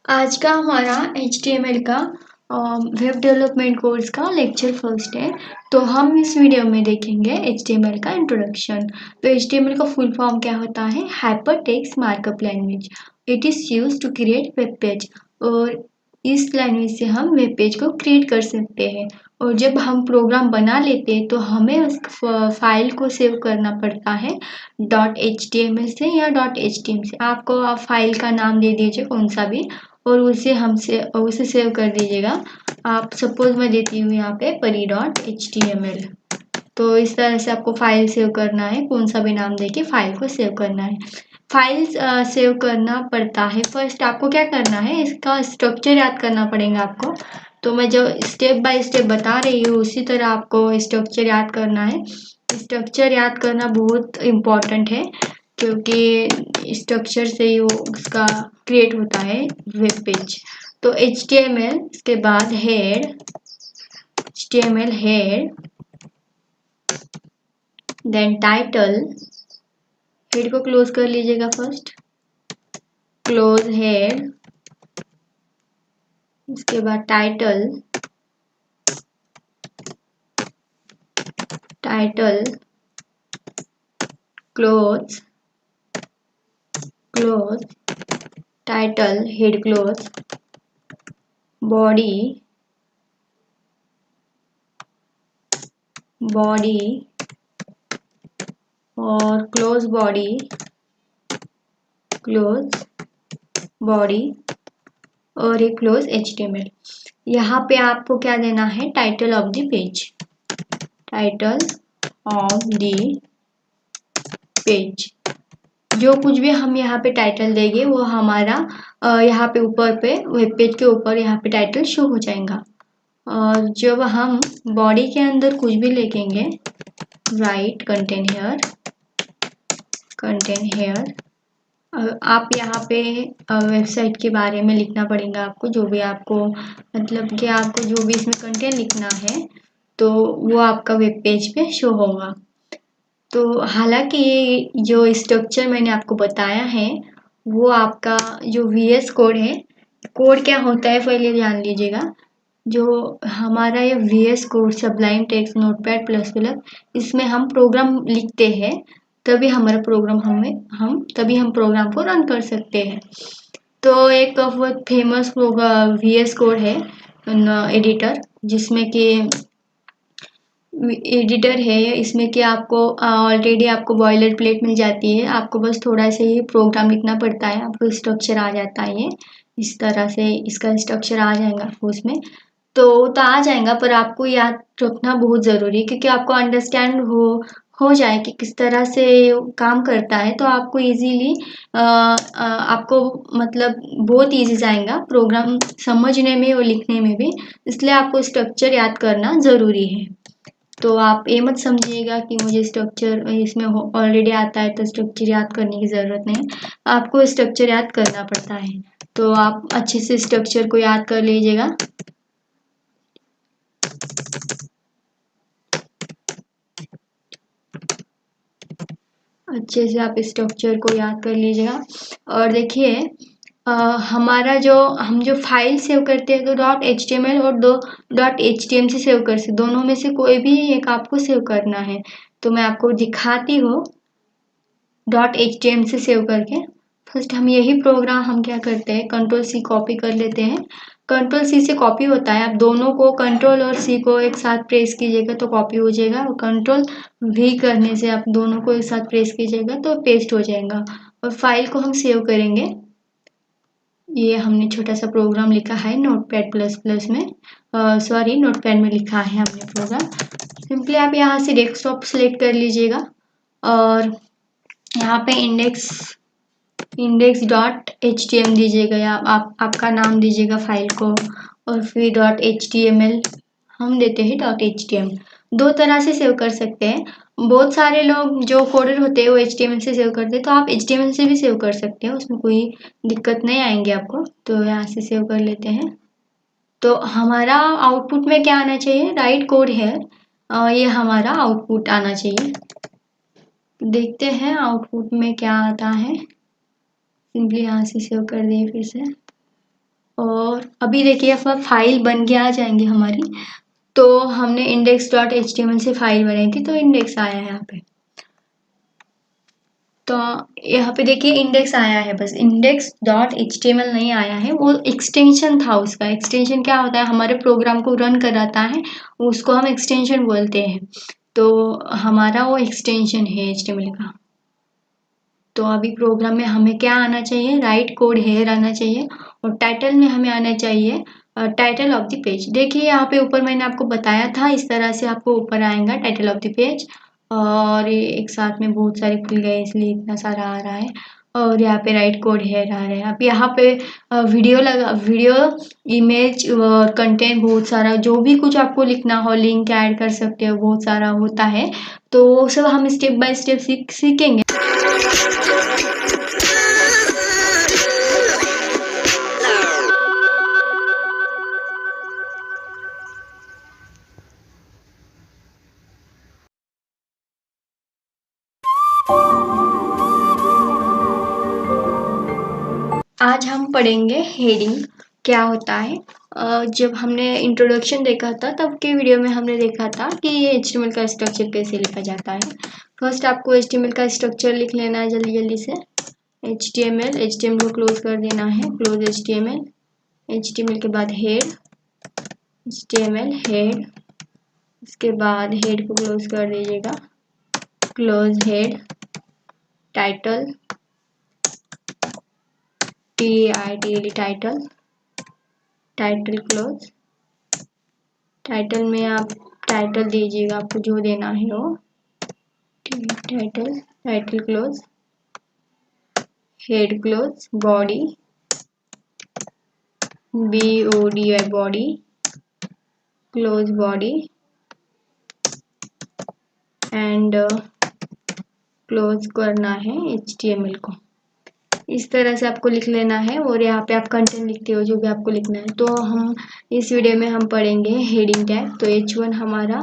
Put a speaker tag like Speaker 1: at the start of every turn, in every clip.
Speaker 1: आज का हमारा HTML का वेब डेवलपमेंट कोर्स का लेक्चर फर्स्ट है। तो हम इस वीडियो में देखेंगे HTML का इंट्रोडक्शन। तो HTML का फुल फॉर्म क्या होता है? Hyper text markup language. It is used to create web page. और इस लैंग्वेज से हम वेब पेज को क्रिएट कर सकते हैं। और जब हम प्रोग्राम बना लेते हैं तो हमें उस फाइल को सेव करना पड़ता है .html से या .htm से। आपको आप फाइल का नाम दे दीजिए कौन सा भी, और उसे सेव कर दीजिएगा। आप सपोज मैं देती हूँ यहाँ पे pari.html। तो इस तरह से आपको फाइल सेव करना है, कौन सा भी नाम देके फाइल को सेव करना है। फाइल सेव करना पड़ता है। फर्स्ट आपको क्या करना है, इसका स्ट्रक्चर याद करना पड़ेगा आपको। तो मैं जो स्टेप बाय स्टेप बता रही हूँ उसी तरह आपको स्ट्रक्चर याद करना है। स्ट्रक्चर याद करना बहुत इम्पोर्टेंट है, क्योंकि स्ट्रक्चर से ही वो उसका क्रिएट होता है वेब पेज। तो HTML, इसके बाद head, HTML head, then title. Head को क्लोज कर लीजिएगा फर्स्ट, क्लोज हेड। इसके बाद title, title close, close title head close, body, body और क्लोज बॉडी, क्लोज बॉडी और एक क्लोज HTML। यहाँ पे आपको क्या देना है, title of the page, title of the page. जो कुछ भी हम यहाँ पे टाइटल देंगे वो हमारा यहाँ पे ऊपर पे वेब पेज के ऊपर यहाँ पे टाइटल शो हो जाएगा। और जब हम बॉडी के अंदर कुछ भी लिखेंगे, write content here, content here. आप यहाँ पे वेबसाइट के बारे में लिखना पड़ेगा आपको, जो भी आपको मतलब कि आपको जो भी इसमें कंटेंट लिखना है तो वो आपका वेब पेज पे शो होगा। तो हालांकि ये जो स्ट्रक्चर मैंने आपको बताया है वो आपका जो VS कोड है, कोड क्या होता है पहले जान लीजिएगा। जो हमारा ये VS code सबलाइन text notepad plus plus, इसमें हम प्रोग्राम लिखते हैं तभी हमारा प्रोग्राम तभी हम प्रोग्राम को रन कर सकते हैं। तो एक बहुत फेमस VS कोड है एडिटर, जिसमें कि एडिटर है इसमें कि आपको ऑलरेडी आपको बॉयलर प्लेट मिल जाती है। आपको बस थोड़ा सा ही प्रोग्राम लिखना पड़ता है, आपको स्ट्रक्चर आ जाता है। ये इस तरह से इसका स्ट्रक्चर आ जाएगा आपको उसमें। तो आ जाएगा, पर आपको याद रखना बहुत ज़रूरी है, क्योंकि आपको अंडरस्टैंड हो जाए कि किस तरह से काम करता है तो आपको इजीली आपको मतलब बहुत इजी जाएगा प्रोग्राम समझने में और लिखने में भी। इसलिए आपको स्ट्रक्चर याद करना ज़रूरी है। तो आप ये मत समझिएगा कि मुझे स्ट्रक्चर इसमें ऑलरेडी आता है तो स्ट्रक्चर याद करने की ज़रूरत नहीं, आपको स्ट्रक्चर याद करना पड़ता है। तो आप अच्छे से स्ट्रक्चर को याद कर लीजिएगा। अच्छे से आप स्ट्रक्चर को याद कर लीजिएगा। और देखिए हमारा हम जो फाइल सेव करते हैं तो .html और .htm से सेव कर सकते, दोनों में से कोई भी एक आपको सेव करना है। तो मैं आपको दिखाती हूँ .htm से सेव करके। फर्स्ट हम यही प्रोग्राम हम क्या करते हैं, Ctrl+C कॉपी कर लेते हैं। Ctrl+C से कॉपी होता है, आप दोनों को Ctrl और C को एक साथ प्रेस कीजिएगा तो कॉपी हो जाएगा, और Ctrl+V करने से आप दोनों को एक साथ प्रेस कीजिएगा तो पेस्ट हो जाएगा। और फाइल को हम सेव करेंगे। ये हमने छोटा सा प्रोग्राम लिखा है नोटपैड++ में, सॉरी नोटपैड में लिखा है हमने प्रोग्राम। सिंपली आप यहाँ से डेस्कटॉप सेलेक्ट कर लीजिएगा और यहाँ पे index.htm दीजिएगा, या आपका नाम दीजिएगा फाइल को, और फिर .html हम देते हैं .htm। दो तरह से सेव कर सकते हैं। बहुत सारे लोग जो कोडर होते हैं वो HTML से सेव करते हैं, तो आप HTML से भी सेव कर सकते हैं, उसमें कोई दिक्कत नहीं आएंगे आपको। तो यहाँ से सेव कर लेते हैं। तो हमारा आउटपुट में क्या आना चाहिए, राइट कोड है, ये हमारा आउटपुट आना चाहिए। देखते हैं आउटपुट में क्या आता है। सिंपली यहाँ से सेव कर दिए फिर से। और अभी देखिए अब फाइल बन के आ जाएंगी हमारी। तो हमने index.html से फाइल बनाई थी तो इंडेक्स आया है यहाँ पे। तो यहाँ पे देखिए इंडेक्स आया है, बस index.html नहीं आया है, वो एक्सटेंशन था उसका। एक्सटेंशन क्या होता है, हमारे प्रोग्राम को रन कराता है, उसको हम एक्सटेंशन बोलते हैं। तो हमारा वो एक्सटेंशन है HTML का। तो अभी प्रोग्राम में हमें क्या आना चाहिए, राइट कोड हेयर आना चाहिए, और टाइटल में हमें आना चाहिए टाइटल ऑफ द पेज। देखिए यहाँ पे ऊपर मैंने आपको बताया था, इस तरह से आपको ऊपर आएगा टाइटल ऑफ द पेज। और ये एक साथ में बहुत सारे खुल गए इसलिए इतना सारा आ रहा है। और यहाँ पे राइट कोड हेयर आ रहा है। अब यहाँ पे वीडियो इमेज और कंटेंट बहुत सारा, जो भी कुछ आपको लिखना हो लिंक ऐड कर सकते हो, बहुत सारा होता है। तो वो सब हम स्टेप बाय स्टेप सीखेंगे। आज हम पढ़ेंगे हेडिंग क्या होता है। जब हमने इंट्रोडक्शन देखा था तब के वीडियो में हमने देखा था कि ये HTML का स्ट्रक्चर कैसे लिखा जाता है। फर्स्ट आपको HTML का स्ट्रक्चर लिख लेना है जल्दी जल्दी से। HTML को क्लोज कर देना है, क्लोज HTML के बाद हेड, HTML हेड, उसके बाद हेड को क्लोज कर दीजिएगा, close head, title TITL title, title close. Title में आप टाइटल दीजिएगा, आपको जो देना है वो title close, head close, body BODY body, close body and close करना है HTML को। इस तरह से आपको लिख लेना है और यहाँ पे आप कंटेंट लिखते हो जो भी आपको लिखना है। तो हम इस वीडियो में हम पढ़ेंगे हेडिंग टैग। तो H1 हमारा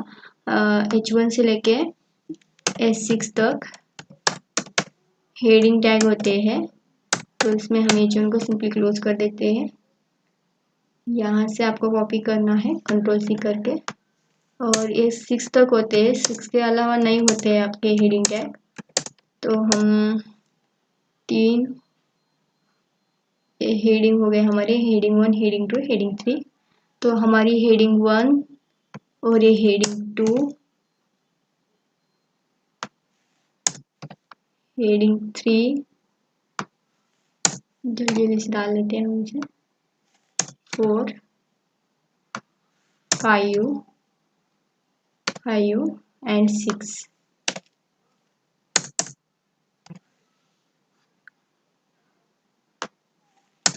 Speaker 1: H1 से लेके H6 तक हेडिंग टैग होते हैं। तो इसमें हम H1 को सिंपली क्लोज कर देते हैं। यहाँ से आपको कॉपी करना है Ctrl+C करके, और ये 6 तक होते हैं, 6 के अलावा नहीं होते हैं आपके हेडिंग टैग। तो हम 3 हेडिंग हो गए हमारे, हेडिंग 1, हेडिंग 2, हेडिंग 3। तो हमारी हेडिंग 1 और ये हेडिंग 2, हेडिंग 3 जल्दी जल्दी से डाल लेते हैं हम इसे, 4 5 एंड 6।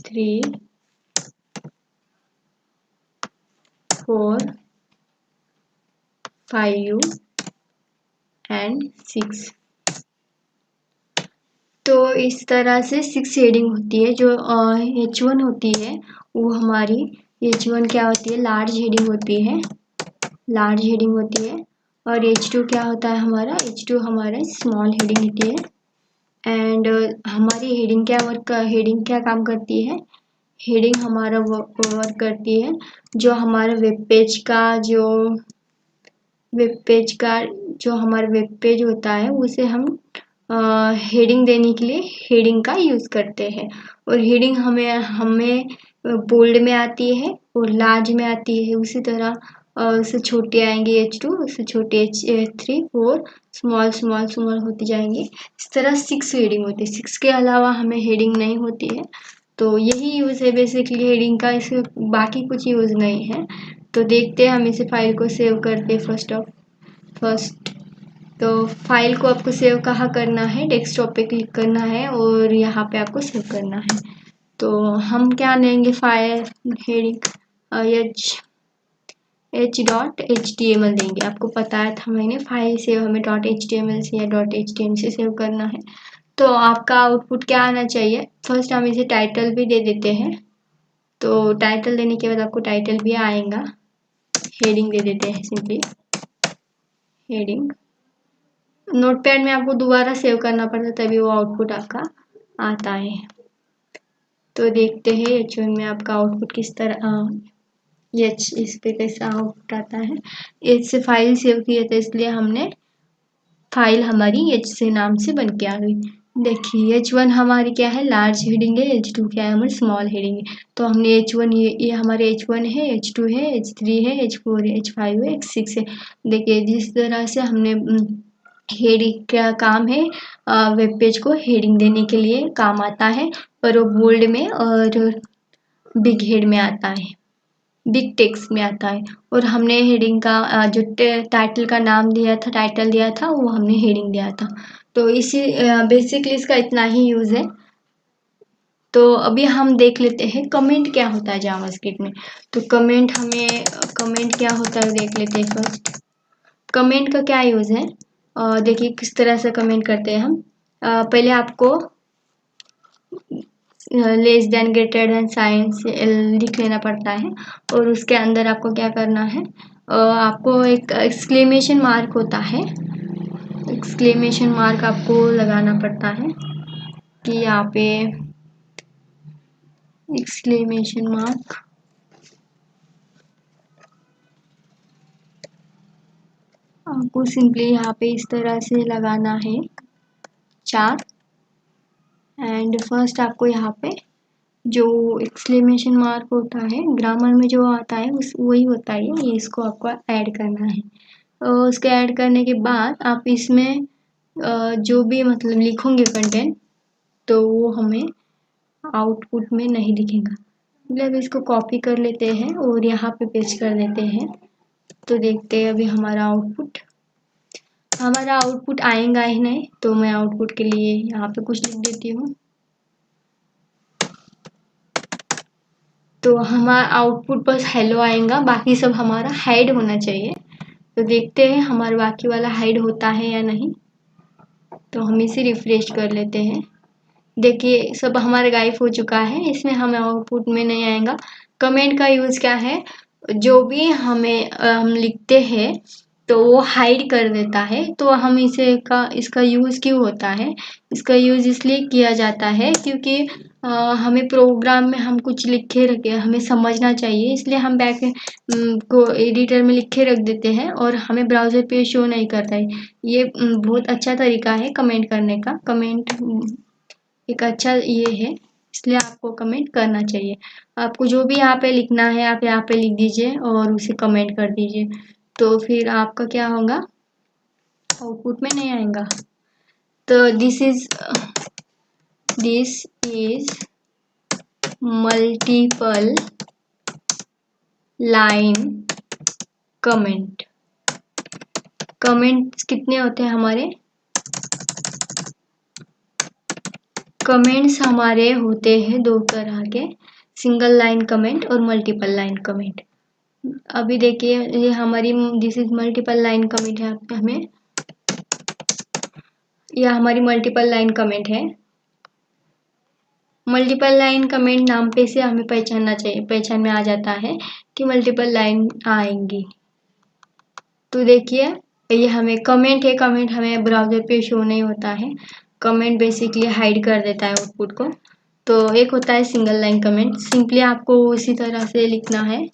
Speaker 1: Three 4 5 and 6। तो इस तरह से 6 हेडिंग होती है। जो H1 होती है वो हमारी H1 क्या होती है, लार्ज हेडिंग होती है, लार्ज हेडिंग होती है। और H2 क्या होता है हमारा, H2 हमारा स्मॉल हेडिंग होती है। एंड हमारी हेडिंग क्या काम करती है, हेडिंग हमारा वर्क करती है जो हमारा वेब पेज जो हमारा वेब पेज होता है उसे हम हेडिंग देने के लिए हेडिंग का यूज़ करते हैं। और हेडिंग हमें बोल्ड में आती है और लार्ज में आती है। उसी तरह उससे छोटी आएंगी H2, उससे छोटी H3, 4 स्मॉल स्मॉल स्मॉल होती जाएंगी। इस तरह 6 हेडिंग होती है। 6 के अलावा हमें हेडिंग नहीं होती है। तो यही यूज़ है बेसिकली हेडिंग का, इससे बाकी कुछ यूज़ नहीं है। तो देखते हैं हम इसे फाइल को सेव करके फर्स्ट। तो फाइल को आपको सेव कहाँ करना है, डेस्कटॉप पे क्लिक करना है और यहाँ पे आपको सेव करना है। तो हम क्या लेंगे, फाइल हेडिंग h.html देंगे। आपको बताया था मैंने फाइल सेव हमें .html से या .html से सेव करना है। तो आपका आउटपुट क्या आना चाहिए, फर्स्ट हम इसे टाइटल भी दे देते हैं। तो टाइटल देने के बाद आपको टाइटल भी आएगा। हेडिंग दे देते हैं सिंपली हेडिंग। नोटपैड में आपको दोबारा सेव करना पड़ता है तभी वो आउटपुट आपका आता है। तो देखते हैं H1 में आपका आउटपुट किस तरह इस पे कैसा आउटपुट आता है। एच से फाइल सेव किया था इसलिए हमने फाइल हमारी एच से नाम से बन के आ गई। देखिए H1 हमारी क्या है, लार्ज हेडिंग है, H2 क्या है हमारी स्मॉल हेडिंग है। तो हमने H1 ये हमारे H1 है, H2 है, H3 है, H4 है, H5 है, H6 है। देखिए जिस तरह से हमने हेडिंग क्या काम है, वेब पेज को हेडिंग देने के लिए काम आता है, पर वो बोल्ड में और बिग हेड में आता है, बिग टेक्स्ट में आता है। और हमने हेडिंग का जो टाइटल का नाम दिया था, टाइटल दिया था, वो हमने हेडिंग दिया था। तो इसी बेसिकली इसका इतना ही यूज़ है। तो अभी हम देख लेते हैं कमेंट क्या होता है जावास्क्रिप्ट में। तो कमेंट क्या होता है देख लेते हैं फर्स्ट। कमेंट का क्या यूज़ है, देखिए किस तरह से कमेंट करते हैं हम। पहले आपको less than greater than sign से लिख लेना पड़ता है, और उसके अंदर आपको क्या करना है, आपको एक एक्सक्लेमेशन मार्क होता है, एक्सक्लेमेशन मार्क आपको लगाना पड़ता है कि यहाँ पे एक्सक्लेमेशन मार्क आपको सिंपली यहाँ पे इस तरह से लगाना है 4। एंड फर्स्ट आपको यहाँ पे जो एक्सक्लेमेशन मार्क होता है ग्रामर में जो आता है उस वही होता है, ये इसको आपको ऐड करना है। उसके ऐड करने के बाद आप इसमें जो भी मतलब लिखोगे कंटेंट, तो वो हमें आउटपुट में नहीं दिखेगा। मतलब इसको कॉपी कर लेते हैं और यहाँ पे पेस्ट कर देते हैं। तो देखते हैं अभी हमारा आउटपुट आएगा ही नहीं। तो मैं आउटपुट के लिए यहाँ पे कुछ लिख देती हूँ। तो हमारा आउटपुट बस हेलो आएगा, बाकी सब हमारा हाइड होना चाहिए। तो देखते हैं हमारा बाकी वाला हाइड होता है या नहीं। तो हम इसे रिफ्रेश कर लेते हैं। देखिए सब हमारा गायब हो चुका है, इसमें हमें आउटपुट में नहीं आएगा। कमेंट का यूज़ क्या है, जो भी हम लिखते हैं तो वो हाइड कर देता है। तो हम इसका यूज़ क्यों होता है, इसका यूज़ इसलिए किया जाता है क्योंकि हमें प्रोग्राम में हम कुछ लिखे रखे हमें समझना चाहिए, इसलिए हम बैक को एडिटर में लिखे रख देते हैं और हमें ब्राउज़र पे शो नहीं करता है। ये बहुत अच्छा तरीका है कमेंट करने का। कमेंट एक अच्छा ये है, इसलिए आपको कमेंट करना चाहिए। आपको जो भी यहाँ पे लिखना है आप यहाँ पे लिख दीजिए और उसे कमेंट कर दीजिए। तो फिर आपका क्या होगा, आउटपुट में नहीं आएगा। तो this is multiple line comment. Comments कितने होते हैं हमारे, कमेंट्स हमारे होते हैं 2 तरह के, सिंगल लाइन कमेंट और मल्टीपल लाइन कमेंट। अभी देखिए ये हमारी this is multiple line comment है, हमें यह हमारी मल्टीपल लाइन कमेंट है। मल्टीपल लाइन कमेंट नाम पे से हमें पहचानना चाहिए, पहचान में आ जाता है कि मल्टीपल लाइन आएंगी। तो देखिए ये हमें कमेंट है, कमेंट हमें ब्राउज़र पे शो नहीं होता है। कमेंट बेसिकली हाइड कर देता है आउटपुट को। तो एक होता है सिंगल लाइन कमेंट, सिंपली आपको उसी तरह से लिखना है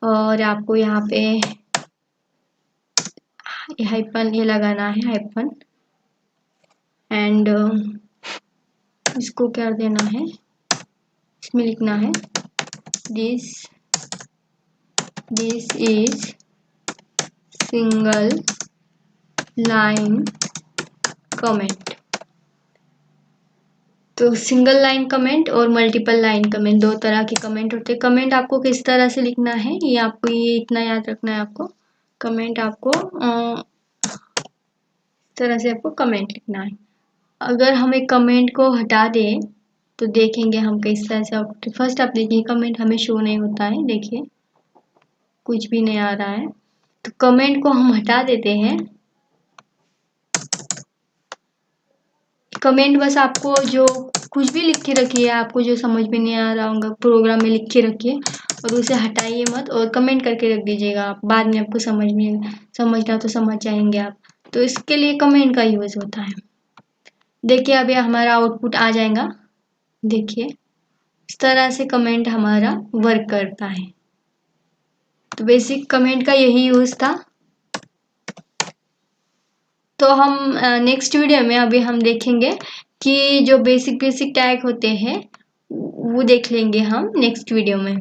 Speaker 1: और आपको यहाँ पे हाइफन ये लगाना है, हाइफन, एंड इसको क्या देना है, इसमें लिखना है this is single line comment. तो सिंगल लाइन कमेंट और मल्टीपल लाइन कमेंट 2 तरह के कमेंट होते हैं। कमेंट आपको किस तरह से लिखना है ये आपको ये इतना याद रखना है आपको। कमेंट आपको इस तरह से आपको कमेंट लिखना है। अगर हम एक कमेंट को हटा दें तो देखेंगे हम किस तरह से। फर्स्ट आप देखिए कमेंट हमें शो नहीं होता है, देखिए कुछ भी नहीं आ रहा है। तो कमेंट को हम हटा देते हैं। कमेंट बस आपको जो कुछ भी लिख के रखिए, आपको जो समझ में नहीं आ रहा होगा प्रोग्राम में लिख के रखिए और उसे हटाइए मत और कमेंट करके रख दीजिएगा आप। बाद में आपको समझना तो समझ जाएंगे आप। तो इसके लिए कमेंट का यूज़ होता है। देखिए अभी हमारा आउटपुट आ जाएगा, देखिए इस तरह से कमेंट हमारा वर्क करता है। तो बेसिक कमेंट का यही यूज़ था। तो हम नेक्स्ट वीडियो में अभी हम देखेंगे कि जो बेसिक टैग होते हैं वो देख लेंगे हम नेक्स्ट वीडियो में।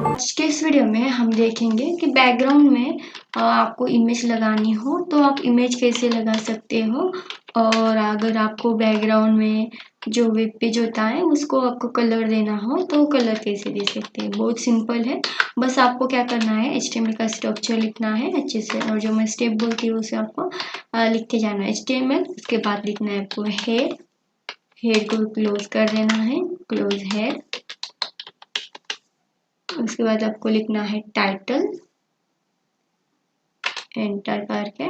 Speaker 1: आज के इस वीडियो में हम देखेंगे कि बैकग्राउंड में आपको इमेज लगानी हो तो आप इमेज कैसे लगा सकते हो, और अगर आपको बैकग्राउंड में जो वेब पेज होता है उसको आपको कलर देना हो तो कलर कैसे दे सकते हैं। बहुत सिंपल है, बस आपको क्या करना है HTML का स्ट्रक्चर लिखना है अच्छे से, और जो मैं स्टेप बोलती हूँ उसे आपको लिखते जाना है HTML। उसके बाद लिखना है आपको हेड को क्लोज कर देना है, क्लोज हेड। उसके बाद आपको लिखना है टाइटल, एंटर करके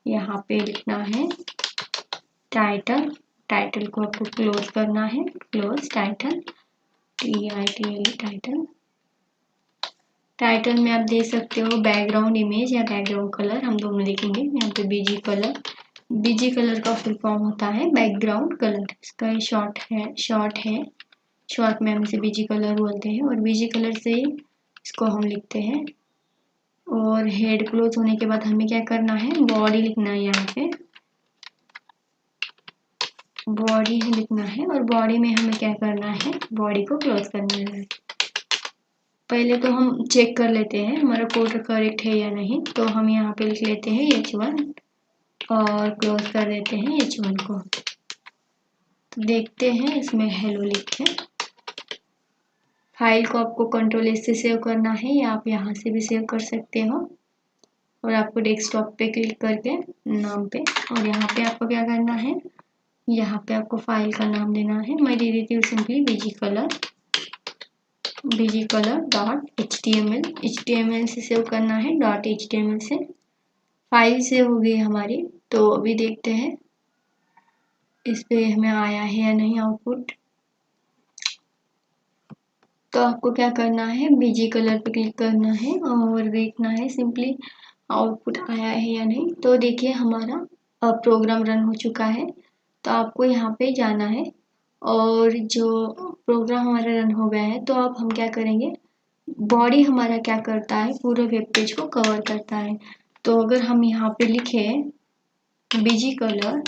Speaker 1: यहाँ पे लिखना है टाइटल। टाइटल को आपको क्लोज करना है, क्लोज टाइटल, टाइटल। टाइटल में आप दे सकते हो बैकग्राउंड इमेज या बैकग्राउंड कलर, हम दोनों देखेंगे। यहाँ पे बीजी कलर का फुल फॉर्म होता है बैकग्राउंड कलर। इसका ये शॉर्ट में हम इसे बीजी कलर बोलते हैं, और बीजी कलर से इसको हम लिखते हैं। और हेड क्लोज होने के बाद हमें क्या करना है, बॉडी लिखना है। यहाँ पे बॉडी लिखना है, और बॉडी में हमें क्या करना है, बॉडी को क्लोज करना है। पहले तो हम चेक कर लेते हैं हमारा कोड करेक्ट है या नहीं। तो हम यहाँ पे लिख लेते हैं H1 और क्लोज कर देते हैं H1 को। तो देखते हैं इसमें हेलो लिखे। फाइल को आपको Ctrl+S से सेव करना है, या आप यहाँ से भी सेव कर सकते हो। और आपको डेस्कटॉप पे क्लिक करके नाम पे, और यहाँ पे आपको क्या करना है, यहाँ पे आपको फाइल का नाम देना है। मैं दे देती हूँ सिंपली bgcolor.html। HTML से सेव करना है, .html से। फाइल सेव हो गई हमारी। तो अभी देखते हैं इस पे हमें आया है या नहीं आउटपुट। तो आपको क्या करना है, बीजी कलर पे क्लिक करना है और देखना है सिंपली आउटपुट आया है या नहीं। तो देखिए हमारा प्रोग्राम रन हो चुका है। तो आपको यहाँ पे जाना है, और जो प्रोग्राम हमारा रन हो गया है तो अब हम क्या करेंगे, बॉडी हमारा क्या करता है, पूरे वेब पेज को कवर करता है। तो अगर हम यहाँ पे लिखे बीजी कलर,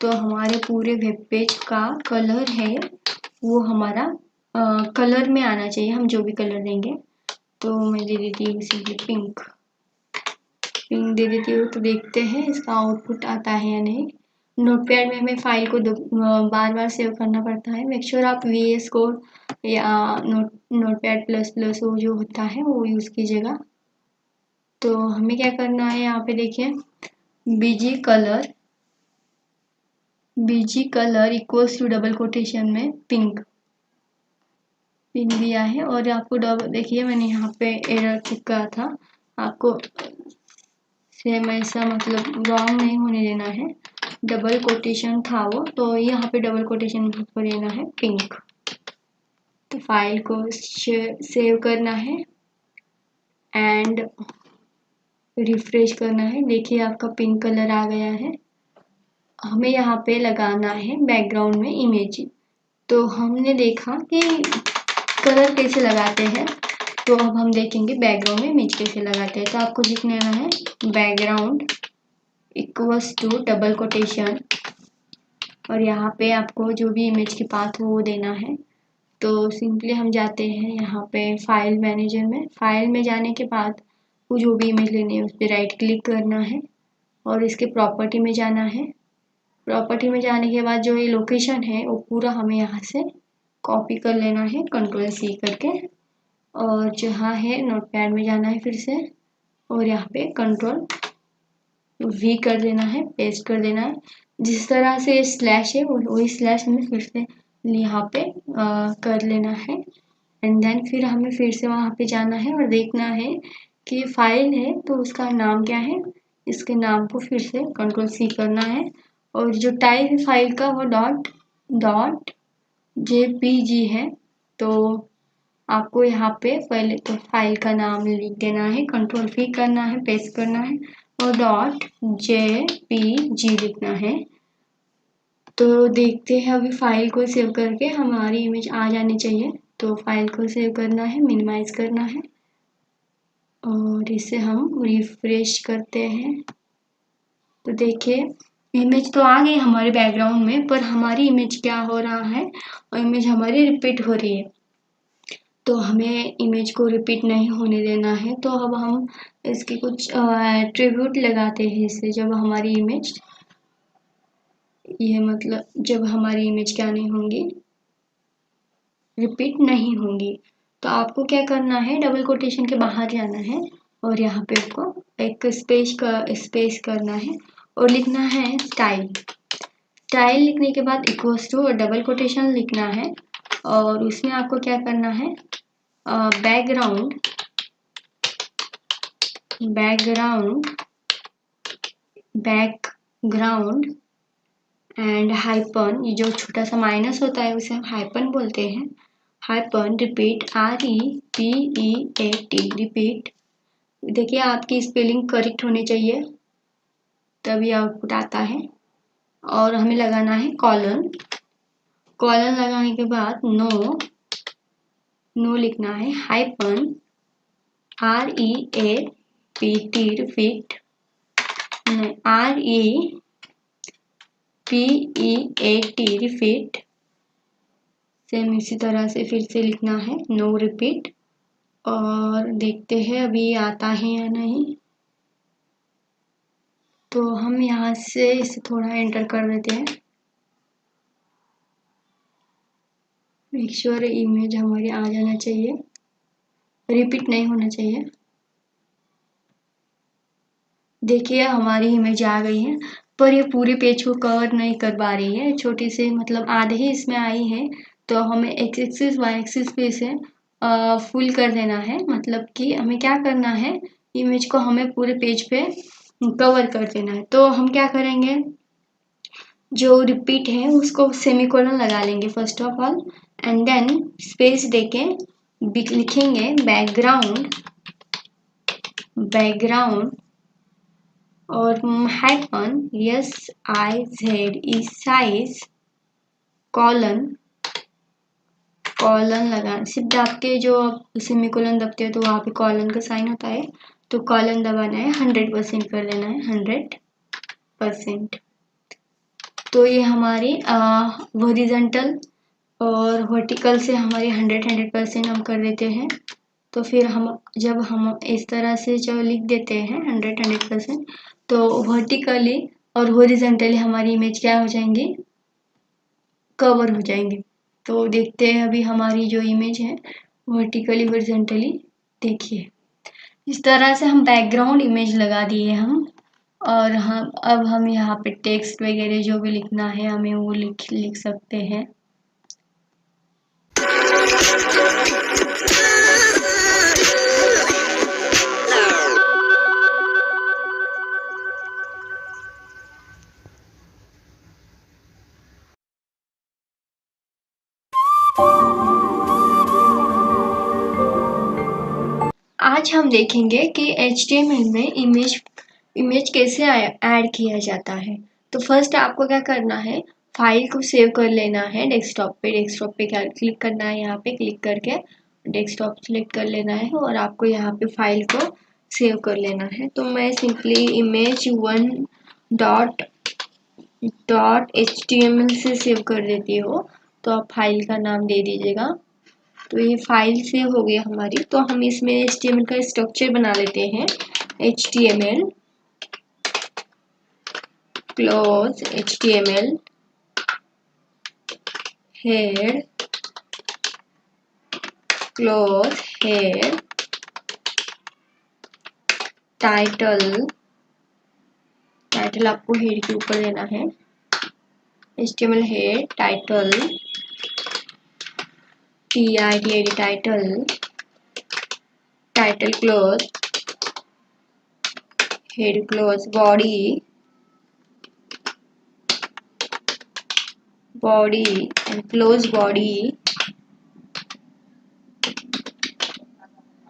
Speaker 1: तो हमारे पूरे वेब पेज का कलर है वो हमारा कलर में आना चाहिए, हम जो भी कलर देंगे। तो मैं दे देती हूँ सिंपली पिंक दे देती हूँ। तो देखते हैं इसका आउटपुट आता है या नहीं। नोटपैड में हमें फाइल को बार बार सेव करना पड़ता है। मेक श्योर आप VS कोड या नोटपैड++ वो जो होता है वो यूज़ कीजिएगा। तो हमें क्या करना है, यहाँ पे देखिए BG colour equals to double quotation में पिंक दिया है। और आपको देखिए मैंने यहाँ पे एरर चिपका था, आपको सेम ऐसा मतलब रॉन्ग नहीं होने देना है। डबल कोटेशन था वो, तो यहाँ पे डबल कोटेशन को देना है पिंक। तो फाइल को सेव करना है एंड रिफ्रेश करना है। देखिए आपका पिंक कलर आ गया है। हमें यहाँ पे लगाना है बैकग्राउंड में इमेज। तो हमने देखा कि कलर कैसे लगाते हैं, तो अब हम देखेंगे बैकग्राउंड में इमेज कैसे लगाते हैं। तो आपको लिखना है background equals to double quotation, और यहाँ पे आपको जो भी इमेज के पाथ हो वो देना है। तो सिंपली हम जाते हैं यहाँ पे फाइल मैनेजर में। फाइल में जाने के बाद वो जो भी इमेज लेनी है उस पर राइट क्लिक करना है, और इसके प्रॉपर्टी में जाना है। प्रॉपर्टी में जाने के बाद जो ये लोकेशन है वो पूरा हमें यहाँ से कॉपी कर लेना है Ctrl+C करके, और जहाँ है नोटपैड में जाना है फिर से, और यहाँ पे Ctrl+V कर देना है, पेस्ट कर देना है। जिस तरह से स्लैश है वही स्लैश हमें फिर से यहाँ पे कर लेना है। एंड देन फिर हमें फिर से वहाँ पे जाना है और देखना है कि फाइल है तो उसका नाम क्या है। इसके नाम को फिर से Ctrl+C करना है, और जो टाइप है फाइल का वो डॉट JPG है। तो आपको यहाँ पे पहले तो फाइल का नाम लिख देना है, Ctrl+V करना है, पेस्ट करना है और .jpg लिखना है। तो देखते हैं अभी फाइल को सेव करके हमारी इमेज आ जानी चाहिए। तो फाइल को सेव करना है, मिनिमाइज करना है और इसे हम रिफ्रेश करते हैं। तो देखिए इमेज तो आ गई हमारे बैकग्राउंड में, पर हमारी इमेज क्या हो रहा है, और इमेज हमारी रिपीट हो रही है। तो हमें इमेज को रिपीट नहीं होने देना है। तो अब हम इसकी कुछ एट्रीब्यूट लगाते हैं इससे, जब हमारी इमेज जब हमारी इमेज क्या नहीं होंगी, रिपीट नहीं होंगी। तो आपको क्या करना है, डबल कोटेशन के बाहर जाना है और यहाँ पे आपको एक स्पेस करना है और लिखना है स्टाइल। स्टाइल लिखने के बाद इक्वल्स टू और डबल कोटेशन लिखना है और उसमें आपको क्या करना है, बैकग्राउंड एंड हाइपन, ये जो छोटा सा माइनस होता है उसे हम हाइपन बोलते हैं, हाइपन रिपीट REPEAT रिपीट। देखिए आपकी स्पेलिंग करेक्ट होनी चाहिए तभी आउटपुट आता है। और हमें लगाना है कॉलन लगाने के बाद नो लिखना है, hyphen REAPT repeat, REPEAT repeat. Same इसी तरह से फिर से लिखना है नो रिपीट और देखते हैं अभी आता है या नहीं। तो हम यहाँ से इसे थोड़ा एंटर कर देते हैं, मेक श्योर इमेज हमारी आ जाना चाहिए, रिपीट नहीं होना चाहिए। देखिए हमारी इमेज आ गई है, पर ये पूरे पेज को कवर नहीं कर पा रही है, छोटी से आधे ही इसमें आई है। तो हमें एक्स एक्सिस वाई एक्सिस पे इसे फुल कर देना है, मतलब कि हमें क्या करना है, इमेज को हमें पूरे पेज पे कवर कर देना है। तो हम क्या करेंगे, जो रिपीट है उसको सेमीकोलन लगा लेंगे first of all and then space देके लिखेंगे बैकग्राउंड और हाइपन SIZ साइज कॉलन लगा, सिर्फ दाब के जो सेमीकोलन दबते हैं तो वहाँ पे कॉलन का साइन होता है, तो कॉलन दबाना है, 100% कर देना है, 100%। तो ये हमारी हॉरिजॉन्टल और वर्टिकल से हमारी 100% हम कर देते हैं। तो फिर जब हम इस तरह से जो लिख देते हैं 100% तो वर्टिकली और हॉरिजॉन्टली हमारी इमेज क्या हो जाएंगी, कवर हो जाएंगी। तो देखते हैं अभी हमारी जो इमेज है वर्टिकली हॉरिजॉन्टली, देखिए इस तरह से हम बैकग्राउंड इमेज लगा दिए हम। और अब हम यहाँ पे टेक्स्ट वगैरह जो भी लिखना है हमें वो लिख सकते हैं। आज हम देखेंगे कि HTML में इमेज कैसे ऐड किया जाता है। तो फर्स्ट आपको क्या करना है, फाइल को सेव कर लेना है डेस्कटॉप पे क्लिक करना है, यहाँ पे क्लिक करके डेस्कटॉप सेलेक्ट कर लेना है और आपको यहाँ पे फाइल को सेव कर लेना है। तो मैं सिंपली image1.html से सेव कर देती हूँ, तो आप फाइल का नाम दे दीजिएगा। तो ये फाइल सेव हो गई हमारी। तो हम इसमें HTML का स्ट्रक्चर बना लेते हैं, HTML close HTML head close head title आपको हेड के ऊपर देना है, HTML head title title close head close body body and close body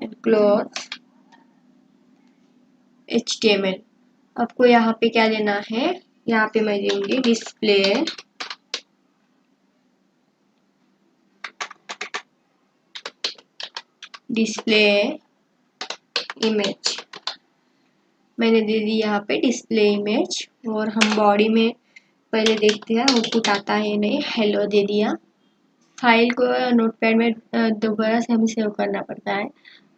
Speaker 1: and close HTML। आपको यहाँ पे क्या देना है, यहाँ पे मैं दूंगी डिस्प्ले इमेज। मैंने दे दी यहाँ पे डिस्प्ले इमेज। और हम बॉडी में पहले देखते हैं आउटपुट आता है नहीं, हेलो दे दिया। फाइल को नोटपैड में दोबारा से हमें सेव करना पड़ता है।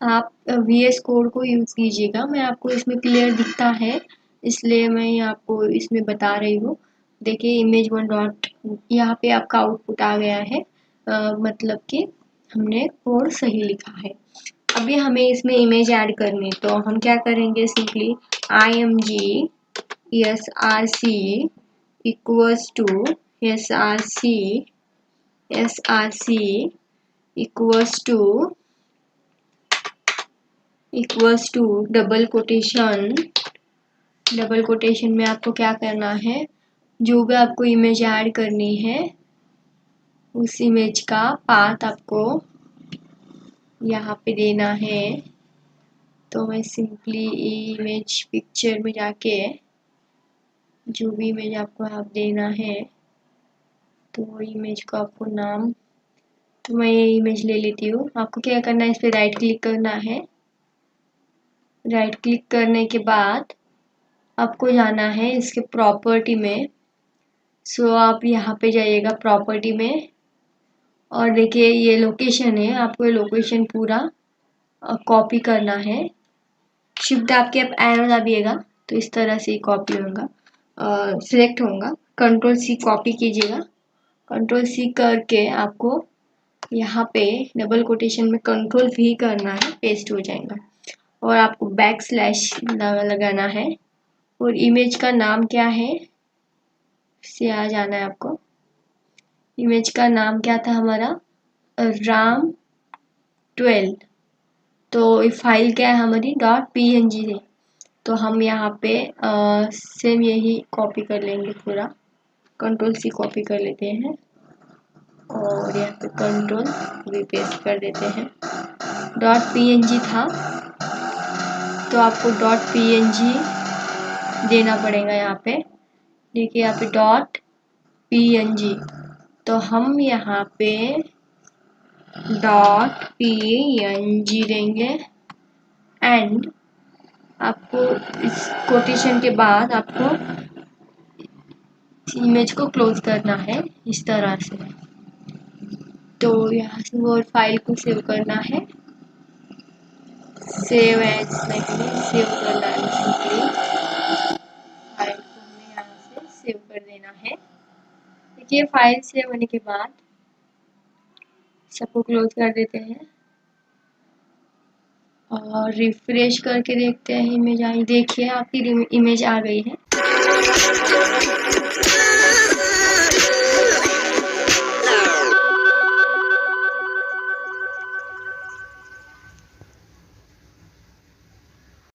Speaker 1: आप VS कोड को यूज़ कीजिएगा, मैं आपको इसमें क्लियर दिखता है इसलिए मैं आपको इसमें बता रही हूँ। देखिए image1 डॉट, यहाँ पे आपका आउटपुट आ गया है, मतलब कि हमने कोड सही लिखा है। अभी हमें इसमें इमेज ऐड करनी, तो हम क्या करेंगे, simply img src equals to src equals to double quotation में आपको क्या करना है, जो भी आपको इमेज ऐड करनी है उस इमेज का पाथ आपको यहाँ पे देना है। तो मैं सिंपली इमेज पिक्चर में जाके जो भी इमेज आपको आप देना है, तो इमेज को आपको नाम, तो मैं ये इमेज ले लेती हूँ। आपको क्या करना है, इस पर राइट क्लिक करना है। राइट क्लिक करने के बाद आपको जाना है इसके प्रॉपर्टी में। सो आप यहाँ पे जाइएगा प्रॉपर्टी में, और देखिए ये लोकेशन है, आपको ये लोकेशन पूरा कॉपी करना है। शिफ्ट आपके आप एरो दबिएगा तो इस तरह से कॉपी होगा, सिलेक्ट होगा। कंट्रोल C कॉपी कीजिएगा। कंट्रोल C करके आपको यहाँ पे डबल कोटेशन में कंट्रोल V करना है, पेस्ट हो जाएगा। और आपको बैकस्लैश लगाना है। और इमेज का नाम क्या है, से आ जाना है आपको। इमेज का नाम क्या था हमारा, RAM 12। तो ये फाइल क्या है हमारी, .png है। तो हम यहाँ पे सेम यही कॉपी कर लेंगे पूरा। कंट्रोल C कॉपी कर लेते हैं और यहाँ पे कंट्रोल V पेस्ट कर देते हैं। .png था तो आपको .png देना पड़ेगा यहाँ पे। देखिए यहाँ पे .png, तो हम यहाँ पे .png देंगे। एंड आपको इस कोटेशन के बाद आपको इमेज को क्लोज करना है इस तरह से। तो यहाँ से वो फाइल को सेव करना है, सेव एज नहीं, सेव करना है। सिंपली फाइल को हमें यहाँ से सेव कर देना है। देखिए फाइल सेव होने के बाद सबको क्लोज कर देते हैं और रिफ्रेश करके देखते हैं इमेज आई। देखिए आपकी इमेज आ गई है।